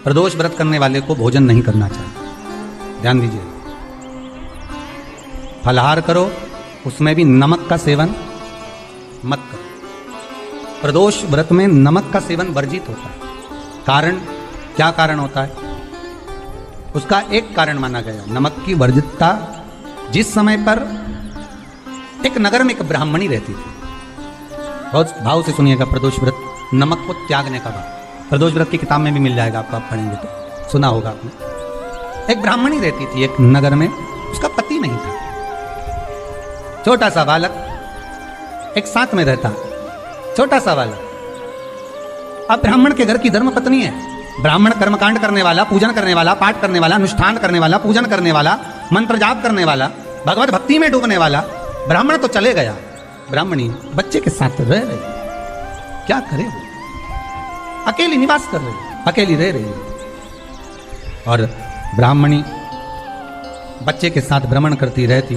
प्रदोष व्रत करने वाले को भोजन नहीं करना चाहिए। ध्यान दीजिए, फलाहार करो, उसमें भी नमक का सेवन मत करो। प्रदोष व्रत में नमक का सेवन वर्जित होता है। कारण क्या कारण होता है? उसका एक कारण माना गया नमक की वर्जितता। जिस समय पर एक नगर में एक ब्राह्मणी रहती थी, बहुत भाव से सुनिएगा, प्रदोष व्रत नमक को त्यागने का भाव प्रदोष व्रत की किताब में भी मिल जाएगा आपको, आप पढ़ेंगे तो सुना होगा आपने। एक ब्राह्मणी रहती थी एक नगर में, उसका पति नहीं था, छोटा सा बालक एक साथ में रहता, छोटा सा बालक। अब ब्राह्मण के घर की धर्म पत्नी है, ब्राह्मण कर्मकांड करने वाला, पूजन करने वाला, पाठ करने वाला, अनुष्ठान करने वाला, पूजन करने वाला, मंत्र जाप करने वाला, भगवत भक्ति में डूबने वाला। ब्राह्मण तो चले गया, ब्राह्मणी बच्चे के साथ रह रही, क्या करे वो? अकेली निवास कर रही, अकेली रह रही है। और ब्राह्मणी बच्चे के साथ भ्रमण करती रहती,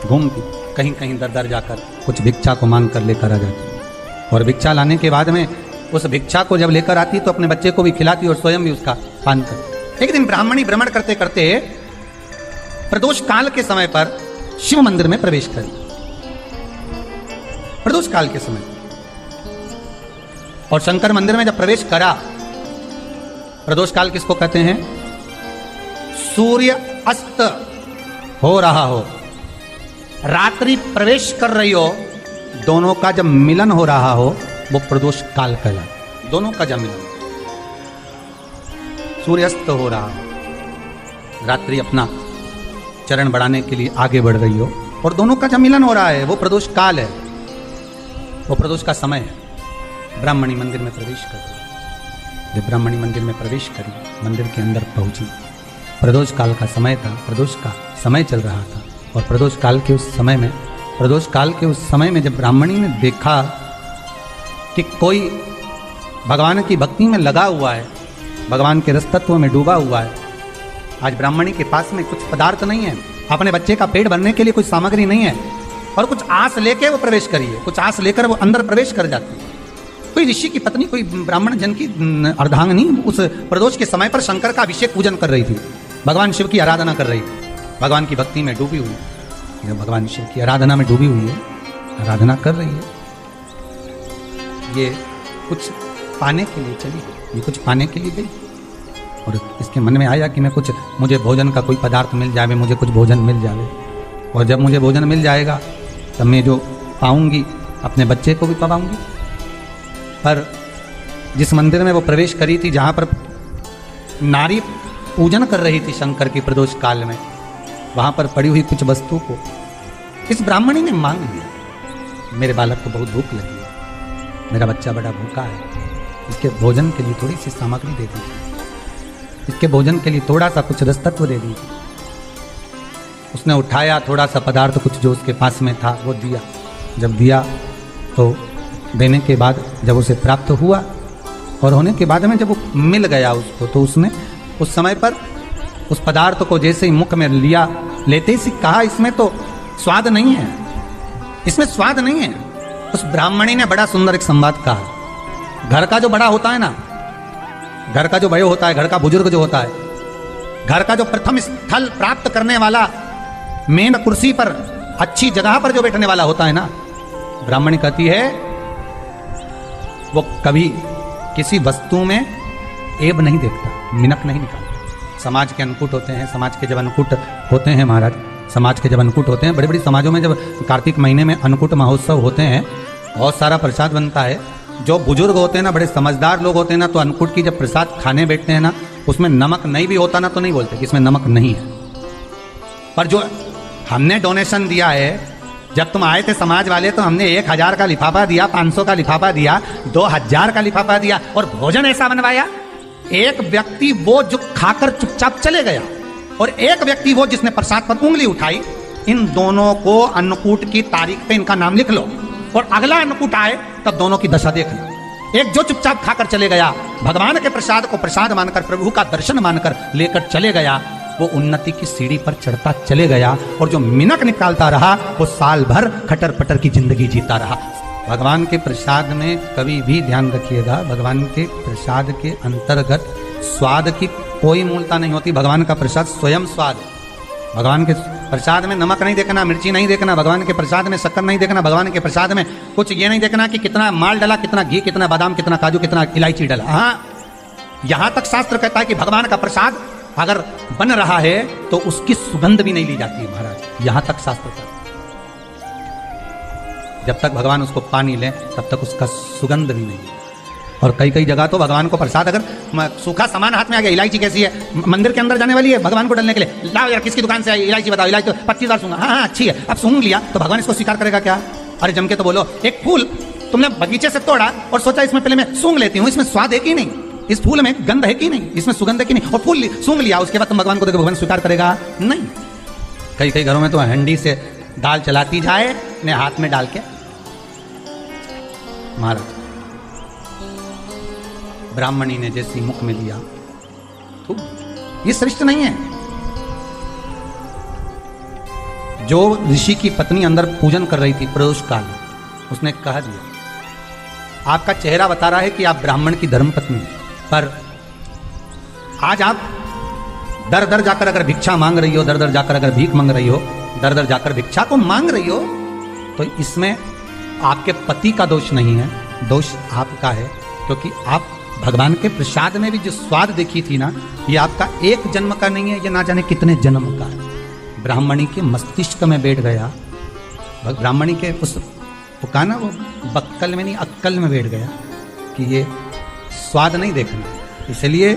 घूमती, कहीं कहीं दर दर जाकर कुछ भिक्षा को मांग कर लेकर आ जाती। और भिक्षा लाने के बाद में उस भिक्षा को जब लेकर आती तो अपने बच्चे को भी खिलाती और स्वयं भी उसका पान करती। एक दिन ब्राह्मणी भ्रमण करते करते प्रदोष काल के समय पर शिव मंदिर में प्रवेश करी। प्रदोष काल के समय और शंकर मंदिर में जब प्रवेश करा, प्रदोष काल किसको कहते हैं? सूर्य अस्त हो रहा हो, रात्रि प्रवेश कर रही हो, दोनों का जब मिलन हो रहा हो वो प्रदोष काल कहलाता। दोनों का जब मिलन, सूर्यास्त हो रहा हो, रात्रि अपना चरण बढ़ाने के लिए आगे बढ़ रही हो और दोनों का जब मिलन हो रहा है वो प्रदोष काल है, वो प्रदोष का समय है। ब्राह्मणी मंदिर में प्रवेश कर, जब ब्राह्मणी मंदिर में प्रवेश करी, मंदिर के अंदर पहुंची, प्रदोष काल का समय था, प्रदोष का समय चल रहा था। और प्रदोष काल के उस समय में, प्रदोष काल के उस समय में जब ब्राह्मणी ने देखा कि कोई भगवान की भक्ति में लगा हुआ है, भगवान के रस तत्व में डूबा हुआ है। आज ब्राह्मणी के पास में कुछ पदार्थ नहीं है, अपने बच्चे का पेट भरने के लिए कुछ सामग्री नहीं है, और कुछ आस लेके वो प्रवेश करी है, कुछ आस लेकर वो अंदर प्रवेश कर जाती है। कोई ऋषि की पत्नी, कोई ब्राह्मण जन की अर्धांगिनी उस प्रदोष के समय पर शंकर का अभिषेक पूजन कर रही थी, भगवान शिव की आराधना कर रही थी, भगवान की भक्ति में डूबी हुई, भगवान शिव की आराधना में डूबी हुई है, आराधना कर रही है। ये कुछ पाने के लिए चली, ये कुछ पाने के लिए गई और इसके मन में आया कि मैं कुछ, मुझे भोजन का कोई पदार्थ मिल जाए, मुझे कुछ भोजन मिल जाए, और जब मुझे भोजन मिल जाएगा तब मैं जो पाऊंगी अपने बच्चे को भी पाऊंगी। पर जिस मंदिर में वो प्रवेश करी थी, जहाँ पर नारी पूजन कर रही थी शंकर की प्रदोष काल में, वहाँ पर पड़ी हुई कुछ वस्तु को इस ब्राह्मणी ने मांग लिया। मेरे बालक को बहुत भूख लगी है, मेरा बच्चा बड़ा भूखा है, इसके भोजन के लिए थोड़ी सी सामग्री दे दीजिए, इसके भोजन के लिए थोड़ा सा कुछ रस तत्व दे दीजिए। उसने उठाया थोड़ा सा पदार्थ, कुछ जो उसके पास में था वो दिया। जब दिया तो देने के बाद जब उसे प्राप्त हुआ और होने के बाद में जब वो मिल गया उसको, तो उसने उस समय पर उस पदार्थ को जैसे ही मुख में लिया, लेते ही कहा इसमें तो स्वाद नहीं है, इसमें स्वाद नहीं है। उस ब्राह्मणी ने बड़ा सुंदर एक संवाद कहा। घर का जो बड़ा होता है ना, घर का जो बड़ा होता है, घर का बुजुर्ग जो होता है, घर का जो प्रथम स्थल प्राप्त करने वाला, मेन कुर्सी पर अच्छी जगह पर जो बैठने वाला होता है ना, ब्राह्मणी कहती है वो कभी किसी वस्तु में ऐब नहीं देखता, मिनक नहीं निकालता। समाज के अन्नकूट होते हैं, समाज के जब अन्नकूट होते हैं महाराज, समाज के जब अन्नकूट होते हैं, बड़ी बड़ी समाजों में जब कार्तिक महीने में अन्नकूट महोत्सव होते हैं, बहुत सारा प्रसाद बनता है। जो बुजुर्ग होते हैं ना, बड़े समझदार लोग होते हैं ना, तो अन्नकूट की जब प्रसाद खाने बैठते हैं ना, उसमें नमक नहीं भी होता ना तो नहीं बोलते कि इसमें नमक नहीं है। पर जो हमने डोनेशन दिया है, जब तुम आए थे समाज वाले, तो हमने 1000 का लिफाफा दिया, 500 का लिफाफा दिया, 2000 का लिफाफा दिया, और भोजन ऐसा बनवाया। एक व्यक्ति वो जो खाकर चुपचाप चले गया, और एक व्यक्ति वो जिसने प्रसाद पर उंगली उठाई। इन दोनों को अन्नकूट की तारीख पे इनका नाम लिख लो, और अगला अन्नकूट आए तब दोनों की दशा देख लो। एक जो चुपचाप खाकर चले गया, भगवान के प्रसाद को प्रसाद मानकर, प्रभु का दर्शन मानकर लेकर चले गया, वो उन्नति की सीढ़ी पर चढ़ता चले गया, और जो मिनक निकालता रहा वो साल भर खटर पटर की जिंदगी जीता रहा। भगवान के प्रसाद में कभी भी ध्यान रखिएगा, भगवान के प्रसाद के अंतर्गत स्वाद की कोई मूलता नहीं होती। भगवान का प्रसाद स्वयं स्वाद। भगवान के प्रसाद में नमक नहीं देखना, मिर्ची नहीं देखना, भगवान के प्रसाद में शक्कर नहीं देखना, भगवान के प्रसाद में कुछ ये नहीं देखना कि कितना माल डाला, कितना घी, कितना बादाम, कितना काजू, कितना इलायची डाला। हाँ, यहां तक शास्त्र कहता है कि भगवान का प्रसाद अगर बन रहा है तो उसकी सुगंध भी नहीं ली जाती है महाराज। यहां तक शास्त्र कहता है जब तक भगवान उसको पानी ले तब तक उसका सुगंध भी नहीं। और कई कई जगह तो भगवान को प्रसाद अगर सूखा सामान हाथ में आ गया, इलायची कैसी है, मंदिर के अंदर जाने वाली है भगवान को डालने के लिए, लाओ यार किसकी दुकान से आई इलायची बताओ, इलायची तो 25 बार सूंघा, हाँ अच्छी है, अब सूंघ लिया तो भगवान इसको स्वीकार करेगा क्या? अरे जम के तो बोलो, एक फूल तुमने बगीचे से तोड़ा और सोचा इसमें पहले मैं सूंघ लेती हूँ, इसमें स्वाद है कि नहीं, इस फूल में गंध है कि नहीं, इसमें सुगंध है कि नहीं, और फूल सूंघ लिया, उसके बाद तुम भगवान को देखो, भगवान स्वीकार करेगा नहीं। कई कई घरों में तो हंडी से दाल चलाती जाए ने हाथ में डाल के महाराज ब्राह्मणी ने जैसी मुख में लिया तो ये श्रेष्ठ नहीं है। जो ऋषि की पत्नी अंदर पूजन कर रही थी प्रदोष काल, उसने कह दिया आपका चेहरा बता रहा है कि आप ब्राह्मण की धर्मपत्नी, पर आज आप दर दर जाकर अगर भिक्षा मांग रही हो, दर दर जाकर अगर भीख मांग रही हो, दर दर जाकर भिक्षा को मांग रही हो, तो इसमें आपके पति का दोष नहीं है, दोष आपका है, क्योंकि आप भगवान के प्रसाद में भी जो स्वाद देखी थी ना, ये आपका एक जन्म का नहीं है, ये ना जाने कितने जन्म का है। ब्राह्मणी के मस्तिष्क में बैठ गया, ब्राह्मणी के उस वो कहा ना, वो बक्कल में नहीं अक्कल में बैठ गया कि ये स्वाद नहीं देखना। इसलिए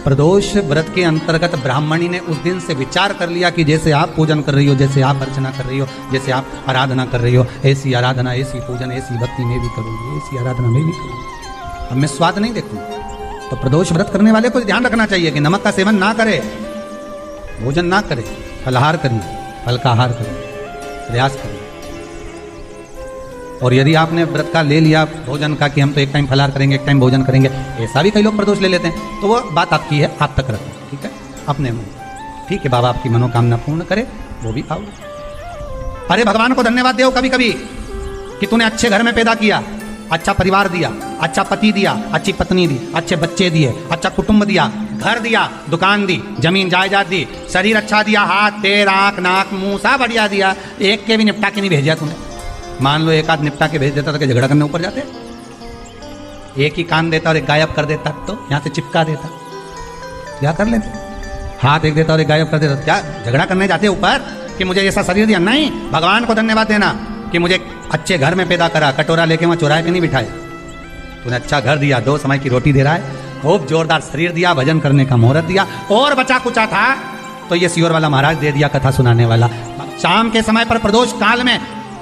प्रदोष व्रत के अंतर्गत ब्राह्मणी ने उस दिन से विचार कर लिया कि जैसे आप पूजन कर रही हो, जैसे आप अर्चना कर रही हो, जैसे आप आराधना कर रही हो, ऐसी आराधना, ऐसी पूजन, ऐसी भक्ति में भी करूंगी, ऐसी आराधना में भी करूंगी, अब मैं स्वाद नहीं देखूंगा। तो प्रदोष व्रत करने वाले को ध्यान रखना चाहिए कि नमक का सेवन ना करे, भोजन ना करे, फलाहार करिए, फल का आहार करिए, प्रयास करिए। और यदि आपने व्रत का ले लिया भोजन का कि हम तो एक टाइम फलाहार करेंगे, एक टाइम भोजन करेंगे, ऐसा भी कई लोग प्रदोष ले लेते हैं, तो वो बात आपकी है, आप तक रखें, ठीक है, अपने मन, ठीक है, बाबा आपकी मनोकामना पूर्ण करे, वो भी पाओगे। अरे भगवान को धन्यवाद दो कभी कभी कि तूने अच्छे घर में पैदा किया, अच्छा परिवार दिया, अच्छा पति दिया, अच्छी पत्नी दी, अच्छे बच्चे दिए, अच्छा कुटुंब दिया, घर दिया, दुकान दी, जमीन जायदाद दी, शरीर अच्छा दिया, हाथ पैर आंख नाक मुंह सब बढ़िया दिया, एक के भी निपटा के नहीं भेजा तूने। मान लो एक आध निपटा के भेज देता तो झगड़ा करने ऊपर जाते, एक ही कान देता और एक गायब कर देता तो यहां से चिपका देता, क्या कर लेते, हाथ एक देता और एक गायब कर देता, क्या झगड़ा करने जाते ऊपर कि मुझे ऐसा शरीर दिया? नहीं, भगवान को धन्यवाद देना कि मुझे अच्छे घर में पैदा करा, कटोरा लेके वहां चुराए के नहीं बिठाए, तूने अच्छा घर दिया, 2 समय की रोटी दे रहा है, खूब जोरदार शरीर दिया, भजन करने का मुहूर्त दिया, और बचा कुचा था तो ये सियोर वाला महाराज दे दिया, कथा सुनाने वाला। शाम के समय पर प्रदोष काल में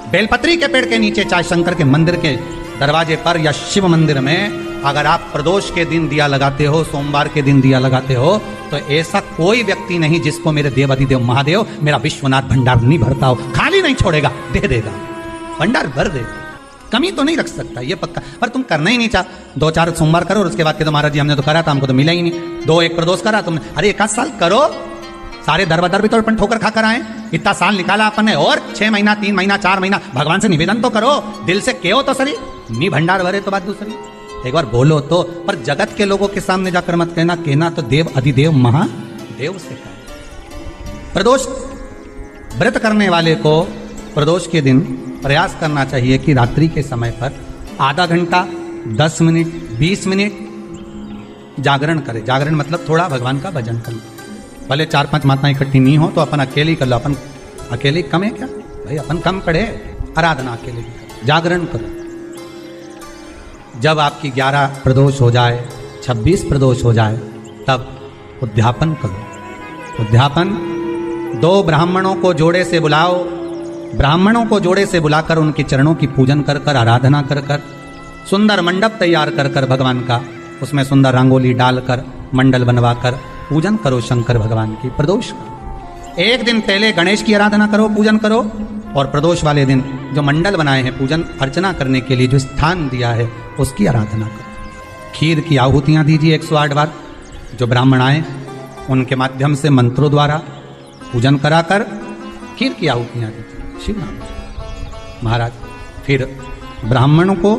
बेलपत्री के पेड़ के नीचे, चाहे शंकर के मंदिर के दरवाजे पर या शिव मंदिर में, अगर आप प्रदोष के दिन दिया लगाते हो, सोमवार के दिन दिया लगाते हो, तो ऐसा कोई व्यक्ति नहीं जिसको मेरे देवाधिदेव महादेव मेरा विश्वनाथ भंडार नहीं भरता हो, खाली नहीं छोड़ेगा, दे देगा, भंडार भर देगा, कमी तो नहीं रख सकता, ये पक्का। पर तुम करना ही नहीं चाह, 2-4 सोमवार करो और उसके बाद के तो महाराज जी हमने तो करा था, हमको तो मिला ही नहीं, 2-1 प्रदोष करा तुमने, अरे 1 साल करो, सारे दर बदर भी तो अपन ठोकर खा कर आए, इतना साल निकाला अपन ने, और 6 महीना 3 महीना 4 महीना भगवान से निवेदन तो करो, दिल से कहो तो सही, नी भंडार भरे तो बात दूसरी, एक बार बोलो तो। पर जगत के लोगों के सामने जाकर मत कहना, कहना तो देव अधिदेव महादेव से कहे। प्रदोष व्रत करने वाले को प्रदोष के दिन प्रयास करना चाहिए कि रात्रि के समय पर आधा घंटा, 10 मिनट, 20 मिनट जागरण करे। जागरण मतलब थोड़ा भगवान का भजन कर लो, भले 4-5 माताएं इकट्ठी नहीं हो तो अपन अकेले ही कर लो, अपन अकेले कम है क्या भाई, अपन कम पड़े, आराधना अकेले भी करो, जागरण करो। जब आपकी 11 प्रदोष हो जाए, 26 प्रदोष हो जाए, तब उद्यापन करो। उद्यापन 2 ब्राह्मणों को जोड़े से बुलाओ, ब्राह्मणों को जोड़े से बुलाकर उनके चरणों की पूजन कर कर, आराधना कर कर, सुंदर मंडप तैयार कर कर भगवान का, उसमें सुंदर रंगोली डालकर, मंडल बनवाकर पूजन करो शंकर भगवान की प्रदोष का। एक दिन पहले गणेश की आराधना करो, पूजन करो, और प्रदोष वाले दिन जो मंडल बनाए हैं पूजन अर्चना करने के लिए, जो स्थान दिया है उसकी आराधना करो। खीर की आहुतियाँ दीजिए 108 बार, जो ब्राह्मण आए उनके माध्यम से मंत्रों द्वारा पूजन कराकर खीर की आहुतियाँ दीजिए शिव नाम महाराज। फिर ब्राह्मणों को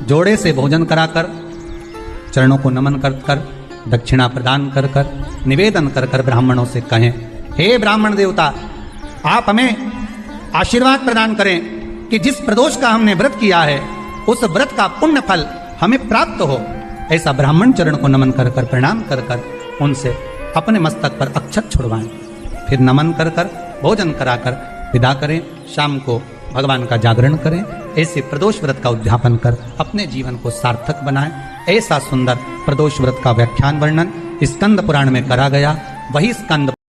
जोड़े से भोजन कराकर, चरणों को नमन कर कर दक्षिणा प्रदान कर कर निवेदन कर कर ब्राह्मणों से कहें, हे ब्राह्मण देवता, आप हमें आशीर्वाद प्रदान करें कि जिस प्रदोष का हमने व्रत किया है उस व्रत का पुण्य फल हमें प्राप्त हो। ऐसा ब्राह्मण चरण को नमन कर कर प्रणाम कर कर उनसे अपने मस्तक पर अक्षत छुड़वाएं, फिर नमन कर कर भोजन कराकर विदा करें। शाम को भगवान का जागरण करें। ऐसे प्रदोष व्रत का उद्यापन कर अपने जीवन को सार्थक बनाएं। ऐसा सुंदर प्रदोष व्रत का व्याख्यान वर्णन स्कंद पुराण में करा गया। वही स्कंद